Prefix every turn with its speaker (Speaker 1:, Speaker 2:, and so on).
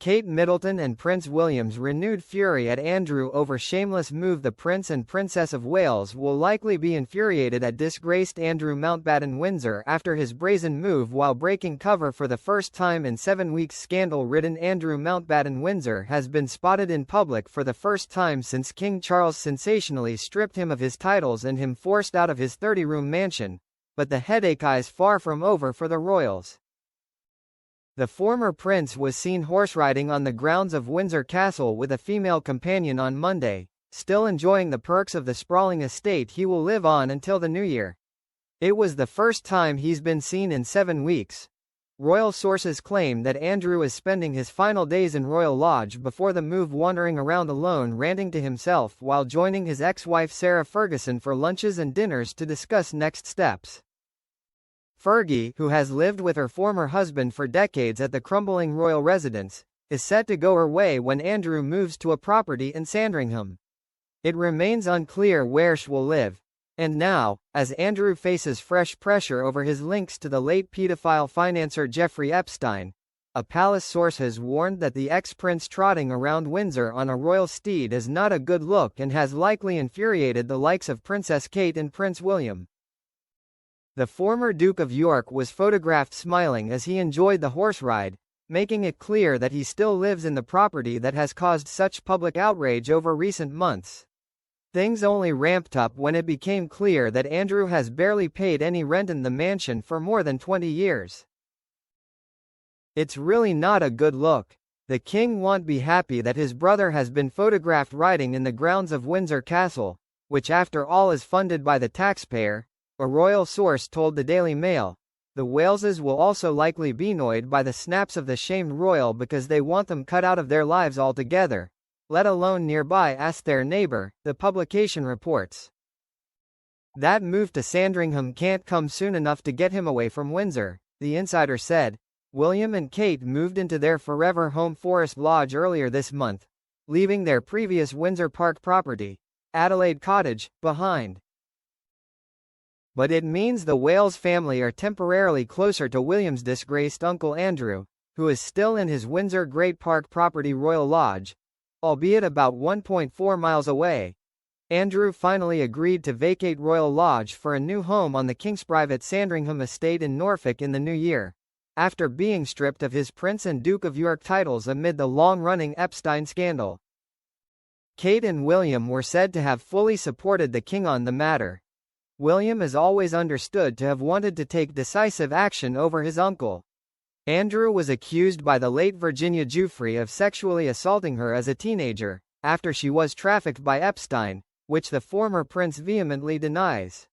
Speaker 1: Kate Middleton and Prince William's renewed fury at Andrew over shameless move. The Prince and Princess of Wales will likely be infuriated at disgraced Andrew Mountbatten Windsor after his brazen move while breaking cover for the first time in 7 weeks. Scandal-ridden Andrew Mountbatten Windsor has been spotted in public for the first time since King Charles sensationally stripped him of his titles and him forced out of his 30-room mansion, but the headache is far from over for the royals. The former prince was seen horse-riding on the grounds of Windsor Castle with a female companion on Monday, still enjoying the perks of the sprawling estate he will live on until the new year. It was the first time he's been seen in 7 weeks. Royal sources claim that Andrew is spending his final days in Royal Lodge before the move, wandering around alone ranting to himself while joining his ex-wife Sarah Ferguson for lunches and dinners to discuss next steps. Fergie, who has lived with her former husband for decades at the crumbling royal residence, is set to go her way when Andrew moves to a property in Sandringham. It remains unclear where she will live. And now, as Andrew faces fresh pressure over his links to the late pedophile financier Jeffrey Epstein, a palace source has warned that the ex-prince trotting around Windsor on a royal steed is not a good look and has likely infuriated the likes of Princess Kate and Prince William. The former Duke of York was photographed smiling as he enjoyed the horse ride, making it clear that he still lives in the property that has caused such public outrage over recent months. Things only ramped up when it became clear that Andrew has barely paid any rent in the mansion for more than 20 years. It's really not a good look. The king won't be happy that his brother has been photographed riding in the grounds of Windsor Castle, which after all is funded by the taxpayer, a royal source told the Daily Mail. The Waleses will also likely be annoyed by the snaps of the shamed royal because they want them cut out of their lives altogether, let alone nearby, asked their neighbor, the publication reports. That move to Sandringham can't come soon enough to get him away from Windsor, the insider said. William and Kate moved into their forever home Forest Lodge earlier this month, leaving their previous Windsor Park property, Adelaide Cottage, behind. But it means the Wales family are temporarily closer to William's disgraced uncle Andrew, who is still in his Windsor Great Park property Royal Lodge, albeit about 1.4 miles away. Andrew finally agreed to vacate Royal Lodge for a new home on the King's private Sandringham estate in Norfolk in the new year, after being stripped of his Prince and Duke of York titles amid the long-running Epstein scandal. Kate and William were said to have fully supported the king on the matter. William is always understood to have wanted to take decisive action over his uncle. Andrew was accused by the late Virginia Giuffre of sexually assaulting her as a teenager, after she was trafficked by Epstein, which the former prince vehemently denies.